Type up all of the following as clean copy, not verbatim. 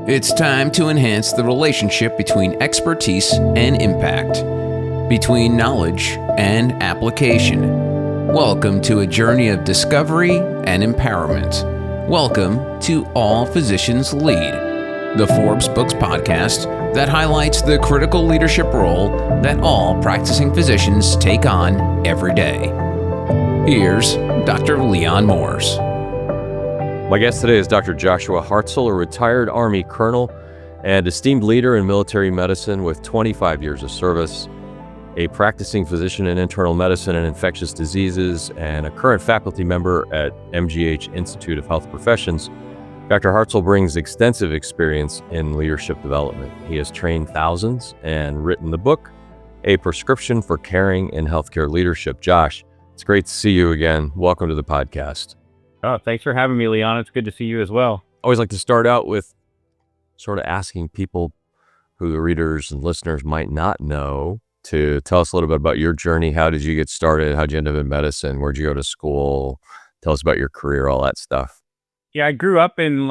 It's time to enhance the relationship between expertise and impact, between knowledge and application. Welcome to a journey of discovery and empowerment. Welcome to All Physicians Lead, the Forbes Books podcast that highlights the critical leadership role that all practicing physicians take on every day. Here's Dr. Leon Morse. My guest today is Dr. Joshua Hartzell, a retired Army colonel and esteemed leader in military medicine with 25 years of service, a practicing physician in internal medicine and infectious diseases, and a current faculty member at MGH Institute of Health Professions. Dr. Hartzell brings extensive experience in leadership development. He has trained thousands and written the book, A Prescription for Caring in Healthcare Leadership. Josh, it's great to see you again. Welcome to the podcast. Oh, thanks for having me, Leon. It's good to see you as well. I always like to start out with sort of asking people who the readers and listeners might not know to tell us a little bit about your journey. How did you get started? How'd you end up in medicine? Where'd you go to school? Tell us about your career, all that stuff. Yeah, I grew up in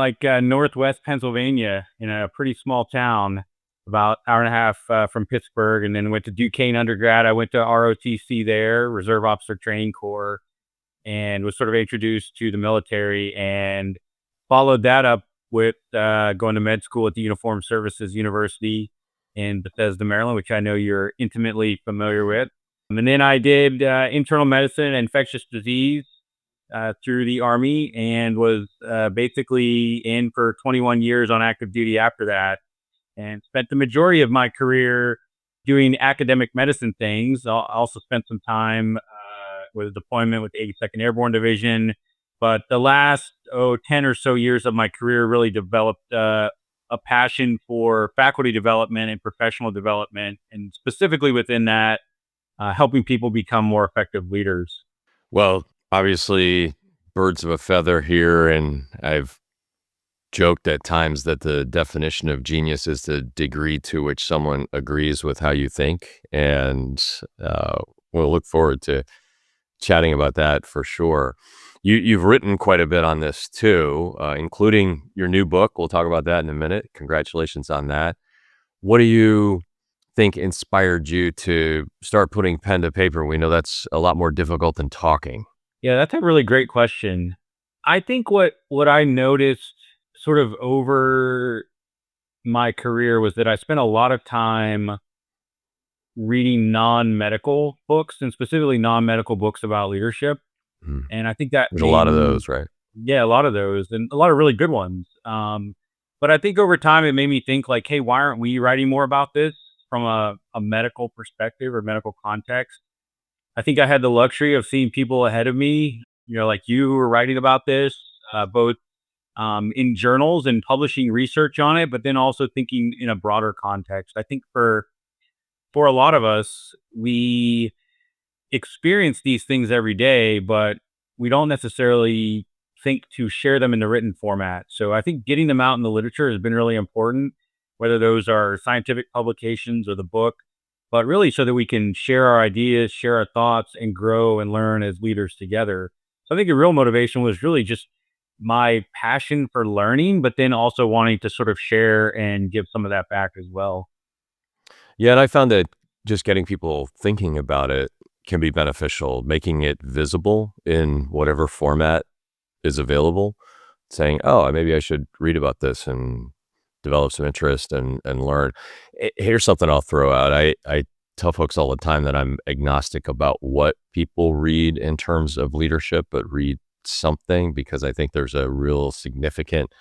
Northwest Pennsylvania in a pretty small town, about an hour and a half from Pittsburgh, and then went to Duquesne undergrad. I went to ROTC there, Reserve Officer Training Corps, and was sort of introduced to the military and followed that up with going to med school at the Uniformed Services University in Bethesda, Maryland, which I know you're intimately familiar with. And then I did internal medicine and infectious disease through the Army and was basically in for 21 years on active duty after that, and spent the majority of my career doing academic medicine things. I also spent some time with a deployment with the 82nd Airborne Division. But the last 10 or so years of my career really developed a passion for faculty development and professional development, and specifically within that, helping people become more effective leaders. Well, obviously, birds of a feather here, and I've joked at times that the definition of genius is the degree to which someone agrees with how you think, and we'll look forward to chatting about that for sure. You've written quite a bit on this too, including your new book. We'll talk about that in a minute. Congratulations on that. What do you think inspired you to start putting pen to paper? We know that's a lot more difficult than talking. Yeah, that's a really great question. I think what I noticed sort of over my career was that I spent a lot of time reading non-medical books, and specifically non-medical books about leadership. And I think that There's a lot of those, right? Yeah, a lot of those, and a lot of really good ones. But I think over time it made me think like, hey, why aren't we writing more about this from a medical perspective or medical context? I think I had the luxury of seeing people ahead of me, like you, who were writing about this, both in journals and publishing research on it, but then also thinking in a broader context. I think for a lot of us, we experience these things every day, but we don't necessarily think to share them in the written format. So I think getting them out in the literature has been really important, whether those are scientific publications or the book, but really so that we can share our ideas, share our thoughts, and grow and learn as leaders together. So I think the real motivation was really just my passion for learning, but then also wanting to sort of share and give some of that back as well. Yeah, and I found that just getting people thinking about it can be beneficial, making it visible in whatever format is available, saying, oh, maybe I should read about this and develop some interest and learn. Here's something I'll throw out. I tell folks all the time that I'm agnostic about what people read in terms of leadership, but read something, because I think there's a real significant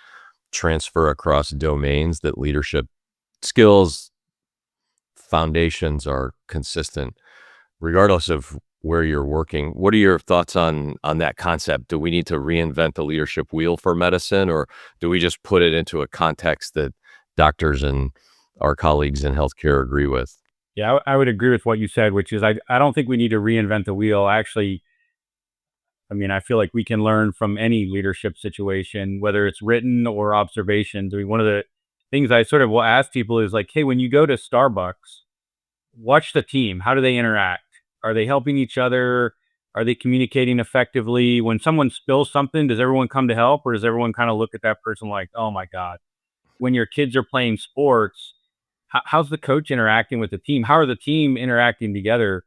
transfer across domains, that leadership skills foundations are consistent regardless of where you're working. What are your thoughts on that concept? Do we need to reinvent the leadership wheel for medicine, or do we just put it into a context that doctors and our colleagues in healthcare agree with? Yeah, I would agree with what you said, which is I don't think we need to reinvent the wheel. Actually, I feel like we can learn from any leadership situation, whether it's written or observations. One of the things I sort of will ask people is like, hey, when you go to Starbucks, watch the team. How do they interact? Are they helping each other? Are they communicating effectively? When someone spills something, does everyone come to help, or does everyone kind of look at that person like, oh my God? when your kids are playing sports, how's the coach interacting with the team? How are the team interacting together?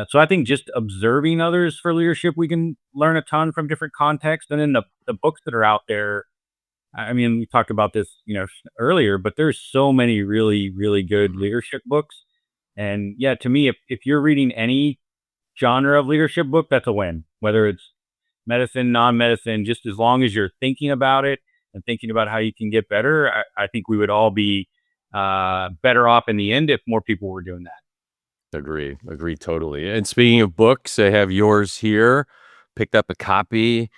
So I think just observing others for leadership, we can learn a ton from different contexts. And then the books that are out there, I mean, we talked about this, earlier, but there's so many really, really good leadership books. And yeah, to me, if you're reading any genre of leadership book, that's a win. Whether it's medicine, non-medicine, just as long as you're thinking about it and thinking about how you can get better, I think we would all be better off in the end if more people were doing that. Agree totally. And speaking of books, I have yours here. Picked up a copy.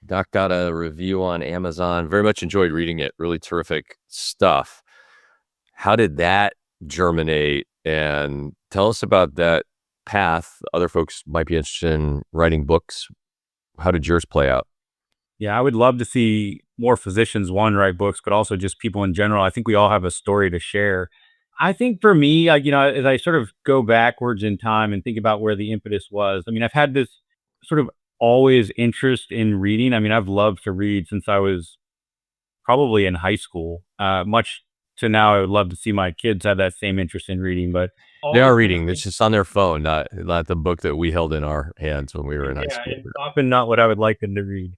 Doc got a review on Amazon. Very much enjoyed reading it. Really terrific stuff. How did that germinate? And tell us about that path. Other folks might be interested in writing books. How did yours play out? Yeah, I would love to see more physicians, one, write books, but also just people in general. I think we all have a story to share. I think for me, as I sort of go backwards in time and think about where the impetus was, I mean, I've had this sort of always interest in reading. I mean, I've loved to read since I was probably in high school, much to now I would love to see my kids have that same interest in reading, but They are always been reading. It's just on their phone, not the book that we held in our hands when we were in high yeah, school. it's often not what I would like them to read.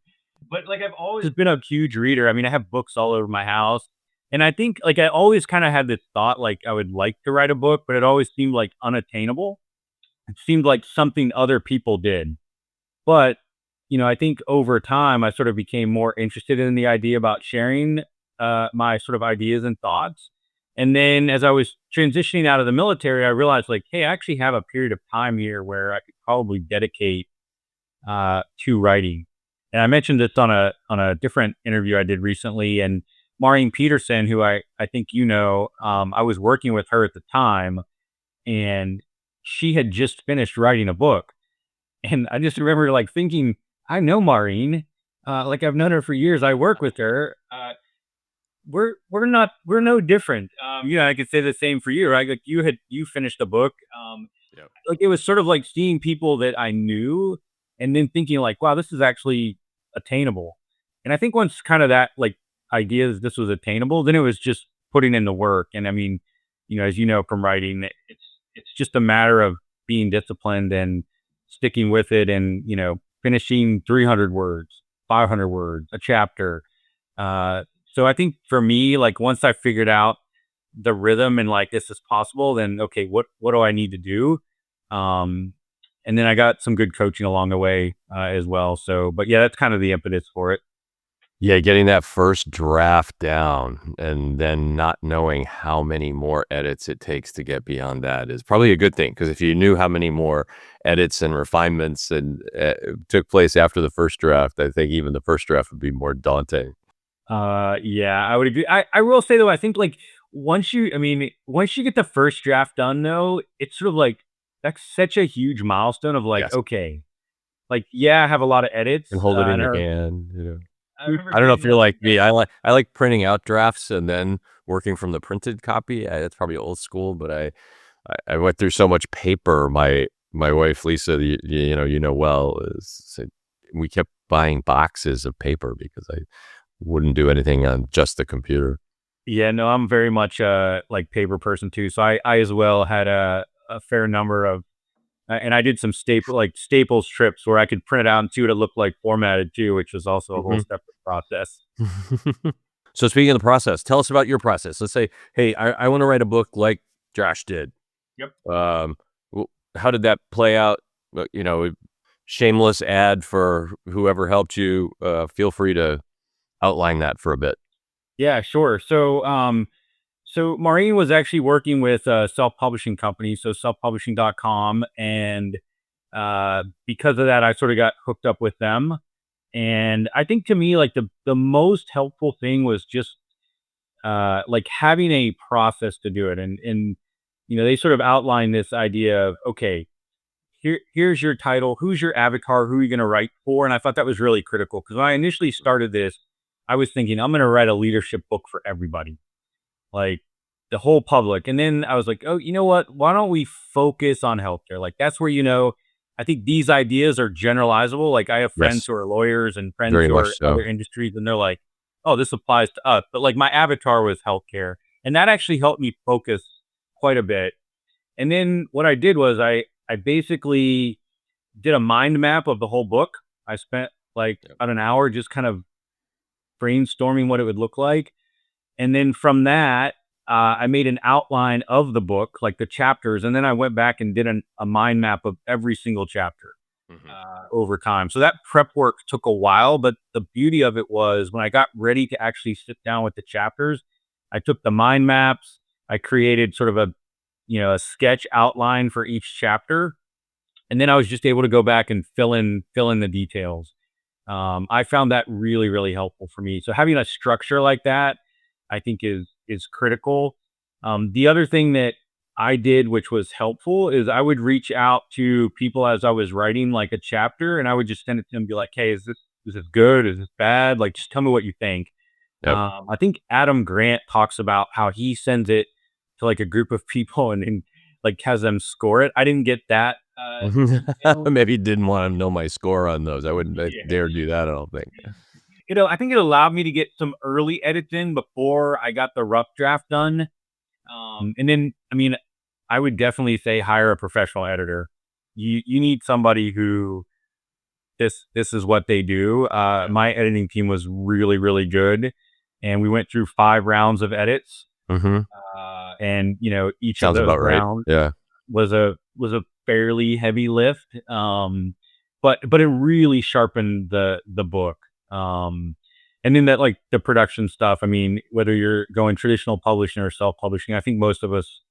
But like I've always been a huge reader. I mean, I have books all over my house. And I think like I always kind of had this thought like I would like to write a book, but it always seemed like unattainable. It seemed like something other people did. But, I think over time I sort of became more interested in the idea about sharing my sort of ideas and thoughts. And then as I was transitioning out of the military, I realized like, hey, I actually have a period of time here where I could probably dedicate to writing. And I mentioned this on a different interview I did recently. And Maureen Peterson, who I think I was working with her at the time, and she had just finished writing a book. And I just remember like thinking, I know Maureen, like I've known her for years. I work with her. We're no different. I could say the same for you, right? Like you finished a book. Yep. Like it was sort of like seeing people that I knew and then thinking like, wow, this is actually attainable. And I think once kind of that like idea that this was attainable, then it was just putting in the work. And I mean, as you know from writing, it's just a matter of being disciplined and sticking with it and, finishing 300 words, 500 words, a chapter. So I think for me, like once I figured out the rhythm and like this is possible, then okay, what do I need to do? And then I got some good coaching along the way as well. So, but yeah, that's kind of the impetus for it. Yeah, getting that first draft down and then not knowing how many more edits it takes to get beyond that is probably a good thing. Because if you knew how many more edits and refinements and took place after the first draft, I think even the first draft would be more daunting. Yeah, I would agree. I will say though, I think like once you get the first draft done though, it's sort of like that's such a huge milestone of like, Yes, okay, like yeah, I have a lot of and edits. hold it in And your hand. I remember I don't know if getting you're like like me. I like printing out drafts and then working from the printed copy. That's probably old school, but I went through so much paper. My wife Lisa, well, said we kept buying boxes of paper because I wouldn't do anything on just the computer. yeah, no, I'm very much like paper person too. So I as well had a fair number of and I did some Staples trips where I could print it out and see what it looked like formatted too, which was also a whole Mhm. separate process. So speaking of the process, tell us about your process. Let's say, hey, I want to write a book like Josh did. Yep. Um, how did that play out? Shameless ad for whoever helped you. Feel free to outline that for a bit. Yeah, sure. So Maureen was actually working with a self-publishing company, so selfpublishing.com. And because of that, I sort of got hooked up with them. And I think to me, like the most helpful thing was just like having a process to do it. And they sort of outlined this idea of, okay, here's your title, who's your avatar, who are you going to write for? And I thought that was really critical because when I initially started this, I was thinking I'm going to write a leadership book for everybody, like the whole public. And then I was like, oh, you know what? Why don't we focus on healthcare? Like that's where, I think these ideas are generalizable. Like I have friends Yes, who are lawyers and friends very who much are other so. industries, and they're like, oh, this applies to us. But like my avatar was healthcare, and that actually helped me focus quite a bit. And then what I did was I basically did a mind map of the whole book. I spent like Yep. about an hour just kind of brainstorming what it would look like. And then from that, I made an outline of the book, like the chapters, and then I went back and did a mind map of every single chapter Mhm. over time. So that prep work took a while, but the beauty of it was when I got ready to actually sit down with the chapters, I took the mind maps, I created sort of a sketch outline for each chapter, and then I was just able to go back and fill in the details. I found that really, really helpful for me. So having a structure like that, I think is critical. The other thing that I did, which was helpful, is I would reach out to people as I was writing like a chapter, and I would just send it to them, and be like, "Hey, is this good? Is this bad? Like, just tell me what you think." Yep. I think Adam Grant talks about how he sends it to like a group of people and like has them score it. I didn't get that detail. Maybe didn't want to know my score on those. I wouldn't Yeah. dare do that, I don't think. I think it allowed me to get some early edits in before I got the rough draft done. And then, I mean, I would definitely say hire a professional editor. You need somebody who this is what they do. Yeah. My editing team was really, really good, and we went through 5 rounds of edits. Mhm. And each of Sounds those about right. rounds Yeah. was a fairly heavy lift. But it really sharpened the book. And then that like the production stuff. I mean, whether you're going traditional publishing or self publishing, I think most of us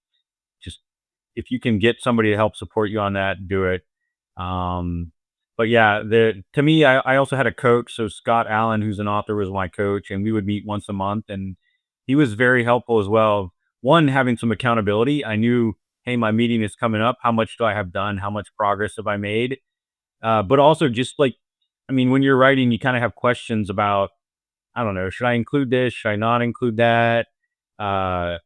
just if you can get somebody to help support you on that, do it. Um, but yeah, to me, I also had a coach. So Scott Allen, who's an author, was my coach, and we would meet once a month, and he was very helpful as well. One, having some accountability. I knew, hey, my meeting is coming up. How much do I have done? How much progress have I made? But also just like, I mean, when you're writing, you kind of have questions about, I don't know, should I include this? Should I not include that? Uh,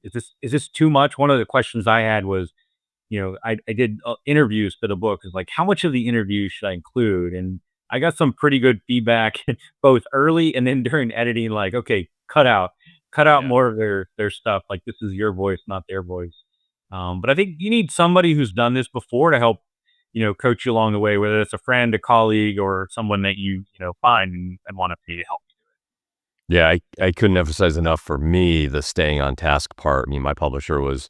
is this too much? One of the questions I had was, I did interviews for the book. Is like, how much of the interview should I include? And I got some pretty good feedback, both early and then during editing. Like, okay, cut out Yeah. more of their stuff. Like, this is your voice, not their voice. But I think you need somebody who's done this before to help, coach you along the way, whether it's a friend, a colleague, or someone that you find and want to pay to help. Yeah, I couldn't emphasize enough for me the staying on task part. I mean, my publisher was,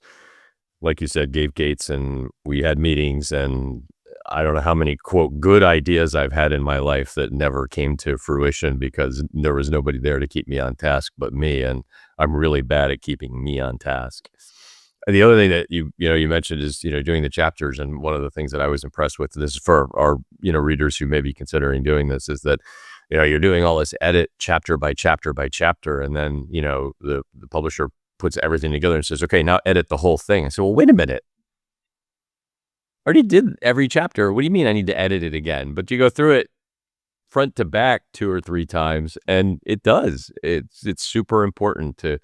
like you said, gave Gates, and we had meetings, and I don't know how many quote good ideas I've had in my life that never came to fruition because there was nobody there to keep me on task but me, and I'm really bad at keeping me on task. And the other thing that you mentioned is doing the chapters, and one of the things that I was impressed with, this is for our readers who may be considering doing this, is that you're doing all this edit chapter by chapter by chapter, and then the publisher puts everything together and says, okay, now edit the whole thing. I said, well, wait a minute. I already did every chapter. What do you mean I need to edit it again? But you go through it front to back 2 or 3 times, and it does. It's super important to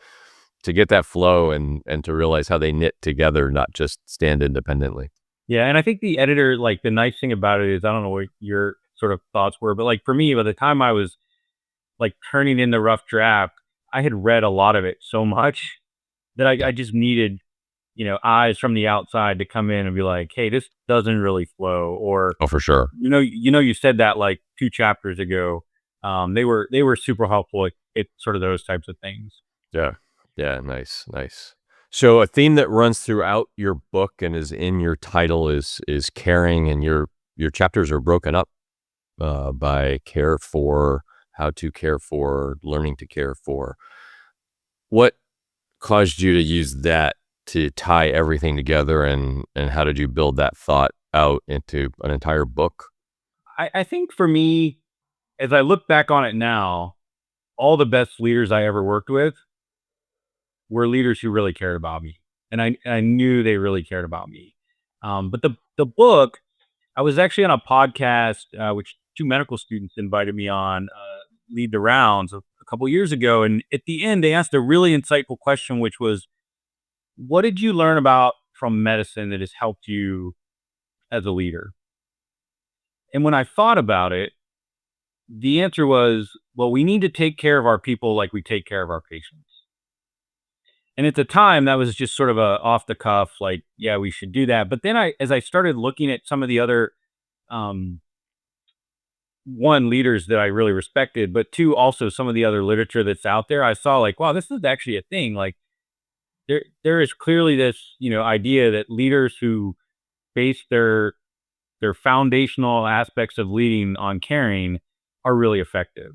get that flow and to realize how they knit together, not just stand independently. Yeah, and I think the editor, like, the nice thing about it is, I don't know what your sort of thoughts were, but, like, for me, by the time I was, like, turning in the rough draft, I had read a lot of it so much that I Yeah. I just needed, eyes from the outside to come in and be like, "Hey, this doesn't really flow," or, Oh, for sure. you said that, like, 2 chapters ago. They were super helpful at sort of those types of things. Yeah. Yeah. Nice. Nice. So a theme that runs throughout your book and is in your title is caring, and your chapters are broken up by care for, how to care for, learning to care for. What caused you to use that to tie everything together, and how did you build that thought out into an entire book? I think for me, as I look back on it now, all the best leaders I ever worked with were leaders who really cared about me, and I knew they really cared about me. But the book, I was actually on a podcast, which 2 medical students invited me on, Lead the Rounds a couple years ago, and at the end, they asked a really insightful question, which was, "What did you learn about from medicine that has helped you as a leader?" And when I thought about it, the answer was, well, we need to take care of our people like we take care of our patients. And at the time, that was just sort of a off the cuff, like, yeah, we should do that. But then as I started looking at some of the other, um, one, leaders that I really respected, but two, also some of the other literature that's out there, I saw like, wow, this is actually a thing. Like there is clearly this, idea that leaders who base their foundational aspects of leading on caring are really effective.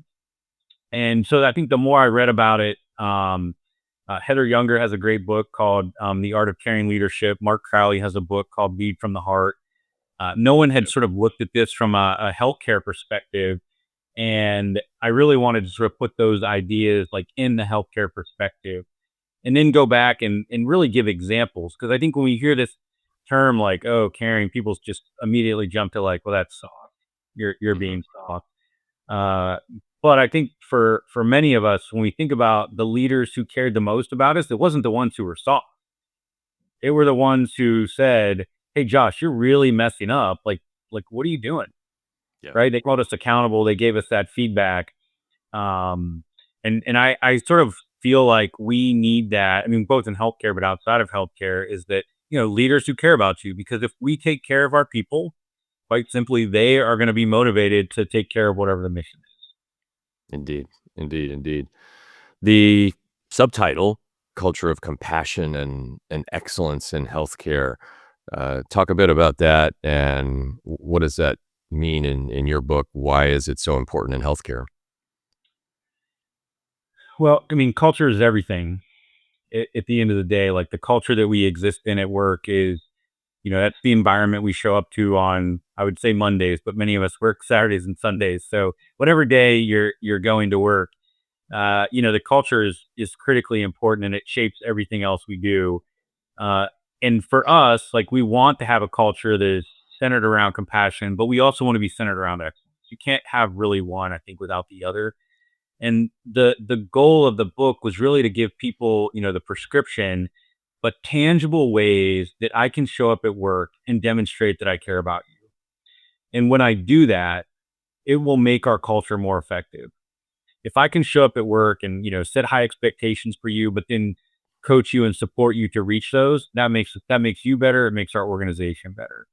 And so I think the more I read about it, Heather Younger has a great book called The Art of Caring Leadership. Mark Crowley has a book called Lead from the Heart. No one had sort of looked at this from a healthcare perspective. And I really wanted to sort of put those ideas like in the healthcare perspective and then go back and really give examples. Because I think when we hear this term like, oh, caring, people just immediately jump to like, well, that's soft. You're Mhm. being soft. Uh, but I think for many of us, when we think about the leaders who cared the most about us, it wasn't the ones who were soft. They were the ones who said, "Hey, Josh, you're really messing up. Like, what are you doing?" Yeah. Right? They held us accountable. They gave us that feedback. Um, and I sort of feel like we need that. I mean, both in healthcare, but outside of healthcare, is that leaders who care about you. Because if we take care of our people, quite simply, they are going to be motivated to take care of whatever the mission is. Indeed. Indeed. Indeed. The subtitle, Culture of Compassion and Excellence in Healthcare. Talk a bit about that and what does that mean in your book? Why is it so important in healthcare? Well, I mean, culture is everything. At the end of the day, like the culture that we exist in at work is, that's the environment we show up to on, I would say Mondays, but many of us work Saturdays and Sundays. So whatever day you're going to work, the culture is critically important and it shapes everything else we do. Uh, and for us, like we want to have a culture that is centered around compassion, but we also want to be centered around excellence. You can't have really one, I think, without the other. And the goal of the book was really to give people, the prescription, but tangible ways that I can show up at work and demonstrate that I care about you. And when I do that, it will make our culture more effective. If I can show up at work and, set high expectations for you, but then coach you and support you to reach those, that makes you better. It makes our organization better.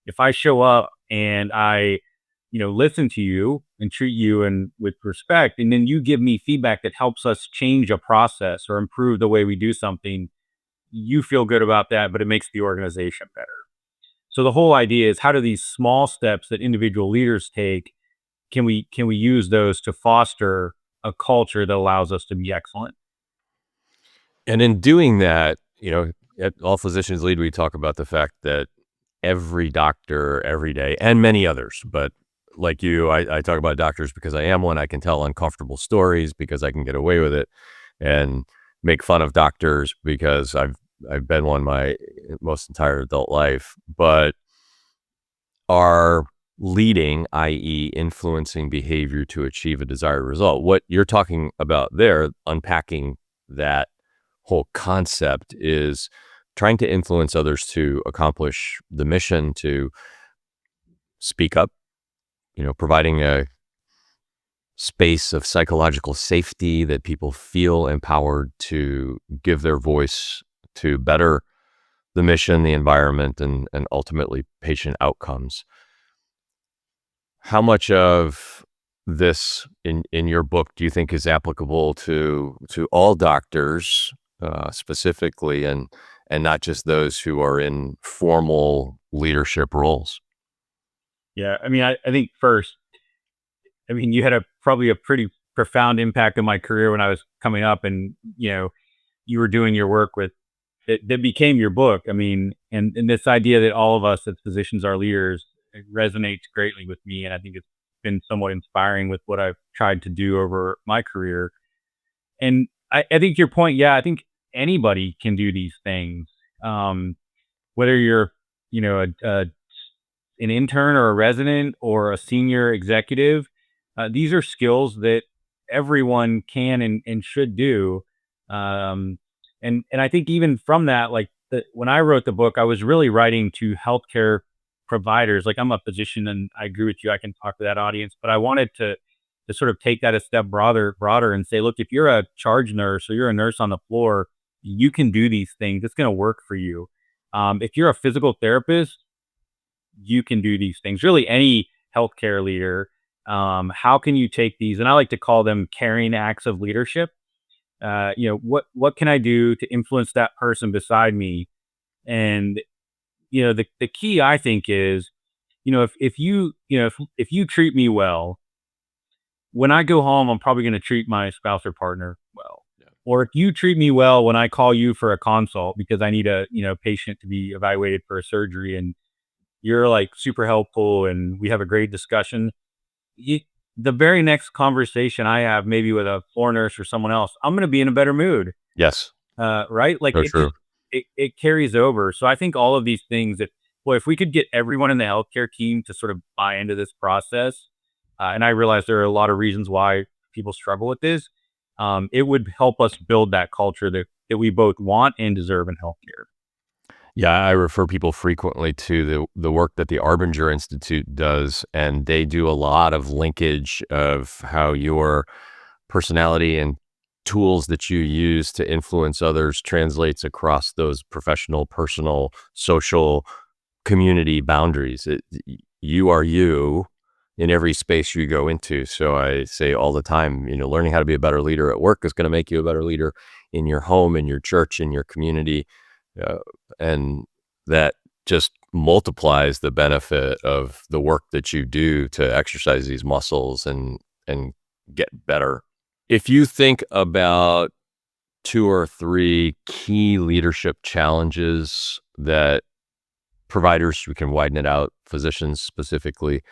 If I show up and I, listen to you and treat you and with respect, and then you give me feedback that helps us change a process or improve the way we do something, you feel good about that, but it makes the organization better. So the whole idea is how do these small steps that individual leaders take, can we use those to foster a culture that allows us to be excellent? And in doing that, at All Physicians Lead, we talk about the fact that every doctor every day and many others, but like you, I talk about doctors because I am one. I can tell uncomfortable stories because I can get away with it and make fun of doctors because I've been one my most entire adult life, but are leading, i.e., influencing behavior to achieve a desired result. What you're talking about there, unpacking that whole concept, is trying to influence others to accomplish the mission, to speak up, providing a space of psychological safety that people feel empowered to give their voice to better the mission, the environment, and ultimately patient outcomes. How much of this in your book do you think is applicable to all doctors, specifically, and not just those who are in formal leadership roles? Yeah, I mean, I think first, I mean, you had probably a pretty profound impact on my career when I was coming up, and you were doing your work with that became your book. I mean, and this idea that all of us as physicians are leaders, it resonates greatly with me, and I think it's been somewhat inspiring with what I've tried to do over my career. And I think your point, yeah, I think anybody can do these things. Um, Whether you're, an intern or a resident or a senior executive, these are skills that everyone can and should do. Um, and I think even from that, like when I wrote the book, I was really writing to healthcare providers. Like I'm a physician, and I agree with you. I can talk to that audience, but I wanted to to sort of take that a step broader and say, look, if you're a charge nurse or you're a nurse on the floor, you can do these things. It's going to work for you. If you're a physical therapist, you can do these things. Really, any healthcare leader. How can you take these? And I like to call them caring acts of leadership. What can I do to influence that person beside me? And the key, I think, is if you treat me well, when I go home, I'm probably going to treat my spouse or partner well. Yeah. Or if you treat me well when I call you for a consult because I need a patient to be evaluated for a surgery, and you're like super helpful and we have a great discussion, the very next conversation I have, maybe with a floor nurse or someone else, I'm going to be in a better mood. Yes. Right? Like So it just true. it carries over. So I think all of these things, if we could get everyone in the healthcare team to sort of buy into this process, and I realize there are a lot of reasons why people struggle with this, it would help us build that culture that we both want and deserve in healthcare. Yeah, I refer people frequently to the work that the Arbinger Institute does, and they do a lot of linkage of how your personality and tools that you use to influence others translates across those professional, personal, social, community boundaries. You are you in every space you go into. So I say all the time, learning how to be a better leader at work is going to make you a better leader in your home, in your church, in your community. Uh, and that just multiplies the benefit of the work that you do to exercise these muscles and get better. If you think about 2 or 3 key leadership challenges that providers, we can widen it out, physicians specifically,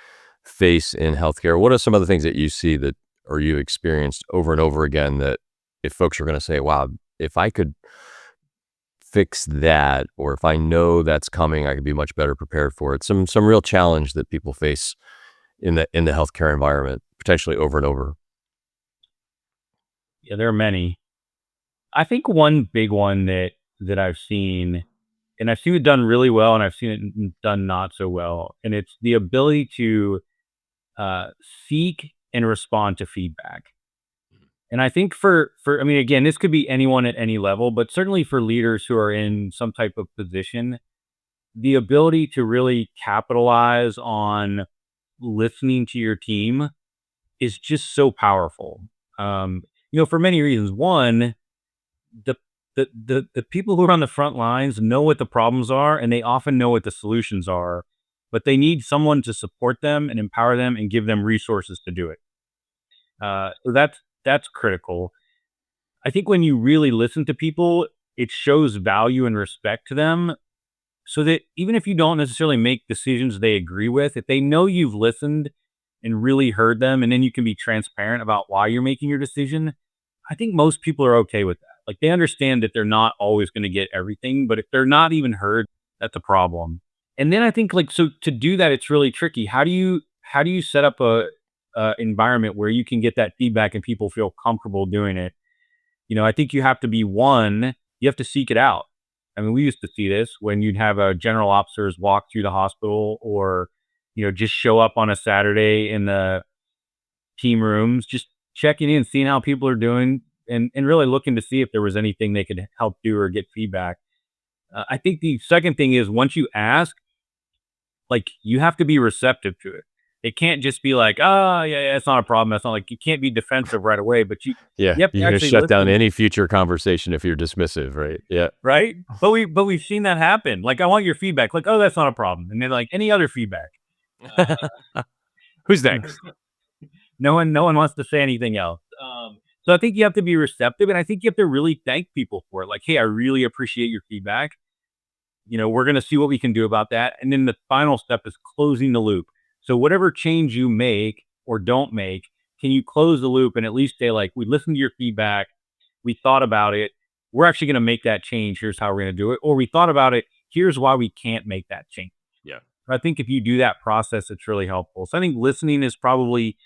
face in healthcare, what are some of the things that you see that or you experienced over and over again that if folks are going to say, wow, if I could fix that, or if I know that's coming, I could be much better prepared for it. Some real challenge that people face in the healthcare environment, potentially over and over. Yeah, there are many. I think one big one that I've seen, and I've seen it done really well, and I've seen it done not so well, and it's the ability to uh, seek and respond to feedback. And I think I mean, again, this could be anyone at any level, but certainly for leaders who are in some type of position, the ability to really capitalize on listening to your team is just so powerful. Um, for many reasons. One, the the people who are on the front lines know what the problems are, and they often know what the solutions are, but they need someone to support them and empower them and give them resources to do it. So that's critical. I think when you really listen to people, it shows value and respect to them, so that even if you don't necessarily make decisions they agree with, if they know you've listened and really heard them, and then you can be transparent about why you're making your decision, I think most people are okay with that. Like, they understand that they're not always going to get everything, but if they're not even heard, that's a problem. And then I think, like, so to do that, it's really tricky. How do you set up a environment where you can get that feedback and people feel comfortable doing it? I think you have to seek it out. I mean, we used to see this when you'd have a general officers walk through the hospital, or, just show up on a Saturday in the team rooms, just checking in, seeing how people are doing, and really looking to see if there was anything they could help do or get feedback. I think the second thing is, once you ask, like, you have to be receptive to it. It can't just be like, "Oh, yeah, yeah, it's not a problem." That's not like, you can't be defensive right away, but you Yeah, you have to you're gonna actually shut down listen. any future conversation if you're dismissive, right? Yeah. Right? But we've seen that happen. Like, "I want your feedback." Like, "Oh, that's not a problem." And then, like, "Any other feedback?" Who's next? No one wants to say anything else. So I think you have to be receptive, and I think you have to really thank people for it. Like, "Hey, I really appreciate your feedback. We're gonna see what we can do about that." And then the final step is closing the loop. So whatever change you make or don't make, can you close the loop and at least say, like, "We listened to your feedback. We thought about it. We're actually gonna make that change. Here's how we're gonna do it." Or, "We thought about it. Here's why we can't make that change." Yeah. I think if you do that process, it's really helpful. So I think listening is probably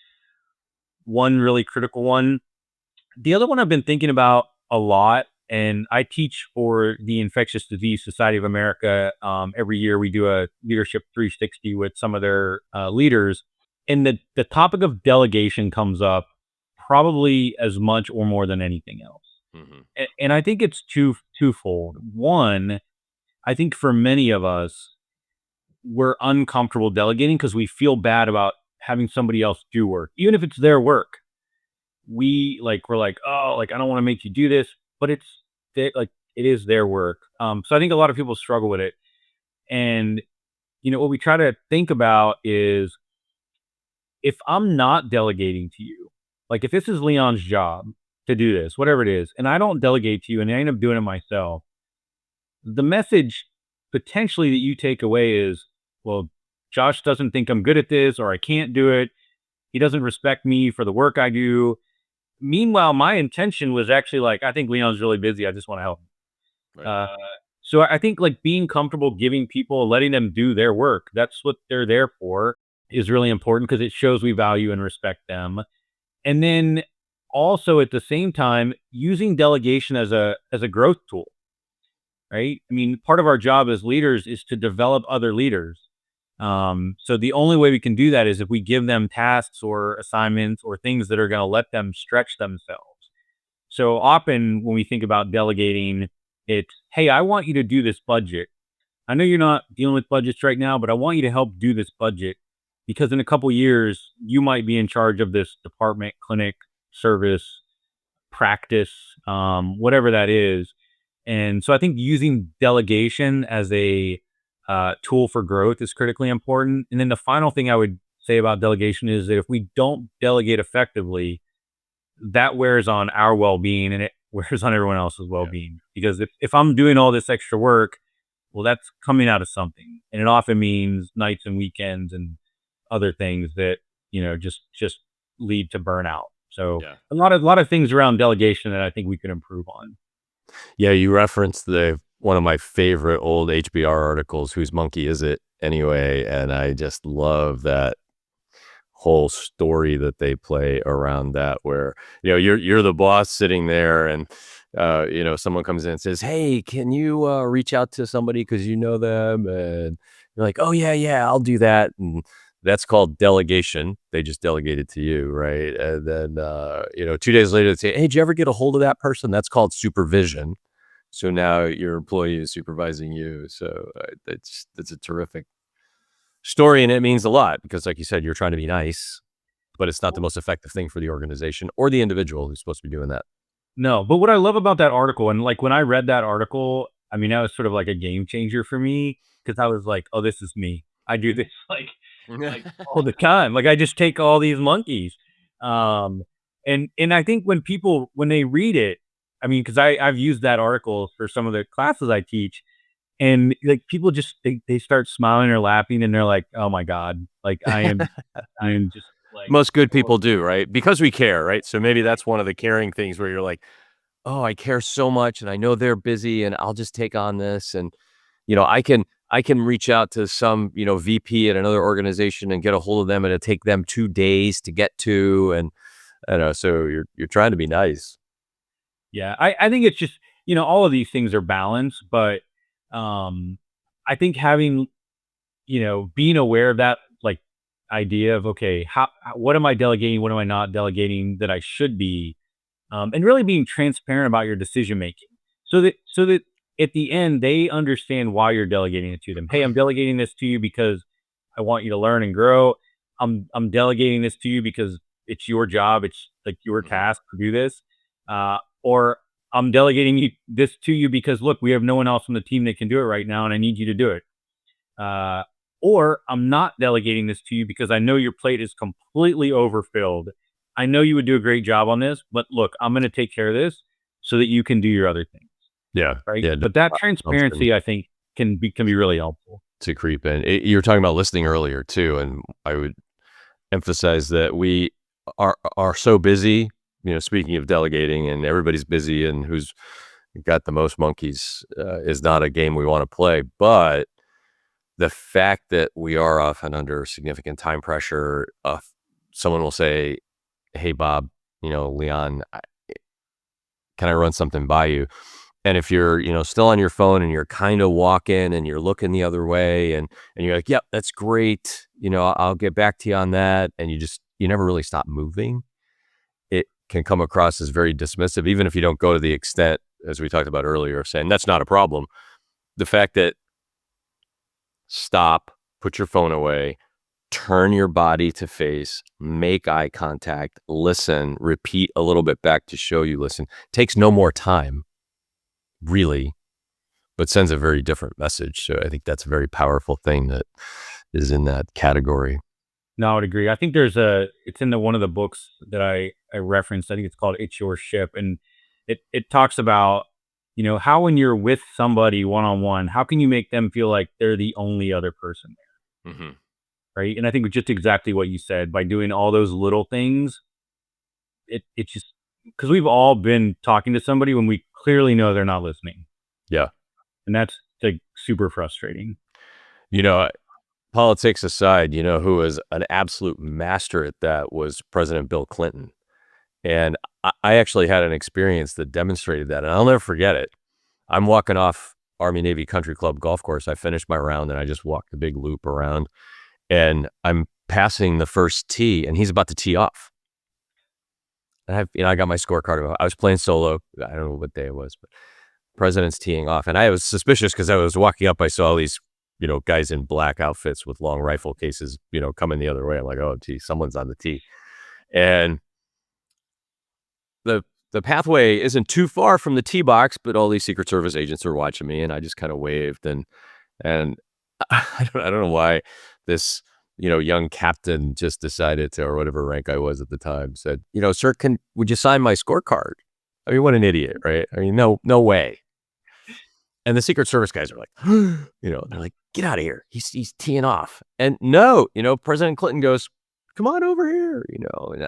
one really critical one. The other one I've been thinking about a lot, and I teach for the Infectious Disease Society of America. Every year we do a leadership 360 with some of their leaders. And the topic of delegation comes up probably as much or more than anything else. Mhm. And I think it's twofold. One, I think for many of us, we're uncomfortable delegating because we feel bad about having somebody else do work, even if it's their work. We're like, oh, like I don't want to make you do this, but like it is their work. So I think a lot of people struggle with it. And what we try to think about is, if I'm not delegating to you, like if this is Leon's job to do this, whatever it is, and I don't delegate to you and I end up doing it myself, the message potentially that you take away is, well, Josh doesn't think I'm good at this, or I can't do it. He doesn't respect me for the work I do. Meanwhile, my intention was actually like, I think Leon's really busy. I just want to help him. Right. So I think like being comfortable giving people, letting them do their work, that's what they're there for, is really important because it shows we value and respect them. And then also at the same time, using delegation as a growth tool, right? I mean, part of our job as leaders is to develop other leaders. So the only way we can do that is if we give them tasks or assignments or things that are going to let them stretch themselves. So often when we think about delegating, it's, hey, I want you to do this budget. I know you're not dealing with budgets right now, but I want you to help do this budget because in a couple years, you might be in charge of this department, clinic, service, practice, whatever that is. And so I think using delegation as a tool for growth is critically important. And then the final thing I would say about delegation is that if we don't delegate effectively, that wears on our well-being and it wears on everyone else's Yeah. well-being. Because if I'm doing all this extra work, well, that's coming out of something. And it often means nights and weekends and other things that, just lead to burnout. So Yeah. a lot of things around delegation that I think we could improve on. Yeah, you referenced the one of my favorite old HBR articles, "Whose Monkey Is It Anyway?" And I just love that whole story that they play around that where, you're the boss sitting there and, someone comes in and says, "Hey, can you, reach out to somebody because you know them?" And you're like, "Oh, yeah, yeah, I'll do that." And that's called delegation. They just delegated to you, right? And then, 2 days later, they say, "Hey, did you ever get a hold of that person?" That's called supervision. So now your employee is supervising you. So, that's a terrific story, and it means a lot because, like you said, you're trying to be nice, but it's not the most effective thing for the organization or the individual who's supposed to be doing that. No, but what I love about that article, and like when I read that article, I mean, that was sort of like a game changer for me because I was like, oh, this is me. I do this like all the time. Like I just take all these monkeys. Um, and I think when they read it, I mean, because I've used that article for some of the classes I teach, and like people just they start smiling or laughing, and they're like, oh my god, like I am just like, Most good oh, people do, right? Because we care, right? So maybe that's one of the caring things where you're like, "Oh, I care so much and I know they're busy and I'll just take on this." And, I can reach out to some, VP at another organization and get a hold of them, and it'll take them 2 days to get to, and I don't know, so you're trying to be nice. yeah, I think it's just, all of these things are balanced, but um, I think being aware of that, like, idea of, okay, what am I delegating? What am I not delegating that I should be? And really being transparent about your decision making so that at the end, they understand why you're delegating it to them. Hey, I'm delegating this to you because I want you to learn and grow. I'm delegating this to you because it's your job. It's like your Mhm. task to do this. Or I'm delegating this to you because look, we have no one else on the team that can do it right now, and I need you to do it. Uh, or I'm not delegating this to you because I know your plate is completely overfilled. I know you would do a great job on this, but look, I'm going to take care of this so that you can do your other things, Yeah. right? Yeah, But that something transparency, I think, can be really helpful. to creep in. You were talking about listening earlier too, and I would emphasize that we are so busy, speaking of delegating and everybody's busy and who's got the most monkeys, is not a game we wanna play, but the fact that we are often under significant time pressure, someone will say, "Hey, Bob, Leon, can I run something by you?" And if you're, still on your phone and you're kind of walking and you're looking the other way and you're like, yep, that's great. I'll get back to you on that. And you never really stop moving. It can come across as very dismissive, even if you don't go to the extent, as we talked about earlier, of saying that's not a problem. The fact that stop, put your phone away, turn your body to face, make eye contact, listen, repeat a little bit back to show you listen, takes no more time, really, but sends a very different message. So I think that's a very powerful thing that is in that category. No, I would agree. I think it's in one of the books that I referenced. I think it's called It's Your Ship. And it talks about, how when you're with somebody one-on-one, how can you make them feel like they're the only other person there? Mm-hmm. Right. And I think just exactly what you said, by doing all those little things, it just, because we've all been talking to somebody when we clearly know they're not listening. Yeah. And that's like super frustrating. Politics aside, who was an absolute master at that was President Bill Clinton. And I actually had an experience that demonstrated that, and I'll never forget it. I'm walking off Army-Navy Country Club golf course. I finished my round, and I just walked the big loop around, and I'm passing the first tee, and he's about to tee off. And I got my scorecard. I was playing solo. I don't know what day it was, but President's teeing off, and I was suspicious because I was walking up. I saw all these, guys in black outfits with long rifle cases, coming the other way. I'm like, oh, gee, someone's on the tee, and the pathway isn't too far from the tee box, but all these Secret Service agents are watching me, and I just kind of waved, and I don't know why this young captain just decided to, or whatever rank I was at the time, said, sir, would you sign my scorecard? I mean, what an idiot, right? I mean, no way. And the Secret Service guys are like, they're like, get out of here. He's teeing off. And no, President Clinton goes, come on over here,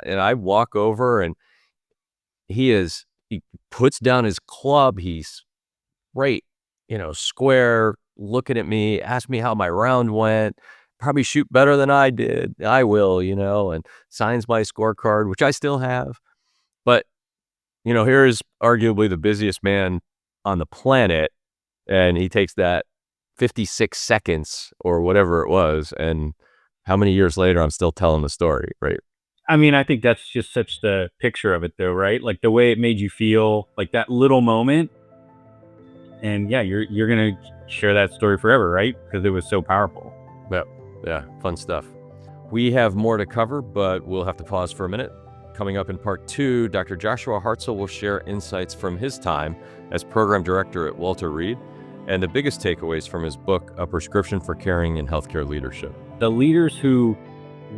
and I walk over, and he puts down his club. He's right, square, looking at me, asked me how my round went, probably shoot better than I did. I will, and signs my scorecard, which I still have. But, here is arguably the busiest man on the planet. And he takes that 56 seconds or whatever it was. And how many years later, I'm still telling the story, right? I mean, I think that's just such the picture of it, though, right? Like the way it made you feel, like that little moment. And yeah, you're going to share that story forever, right? Because it was so powerful. Yeah, fun stuff. We have more to cover, but we'll have to pause for a minute. Coming up in part 2, Dr. Joshua Hartzell will share insights from his time as program director at Walter Reed and the biggest takeaways from his book, A Prescription for Caring in Healthcare Leadership. The leaders who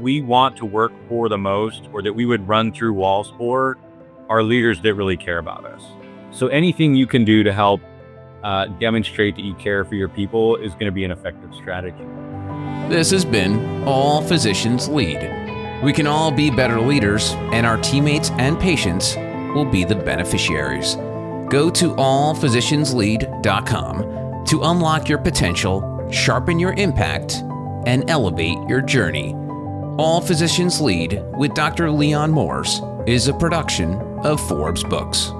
we want to work for the most, or that we would run through walls for, are leaders that really care about us. So anything you can do to help demonstrate that you care for your people is going to be an effective strategy. This has been All Physicians Lead. We can all be better leaders, and our teammates and patients will be the beneficiaries. Go to allphysicianslead.com to unlock your potential, sharpen your impact, and elevate your journey. All Physicians Lead with Dr. Leon Morse is a production of Forbes Books.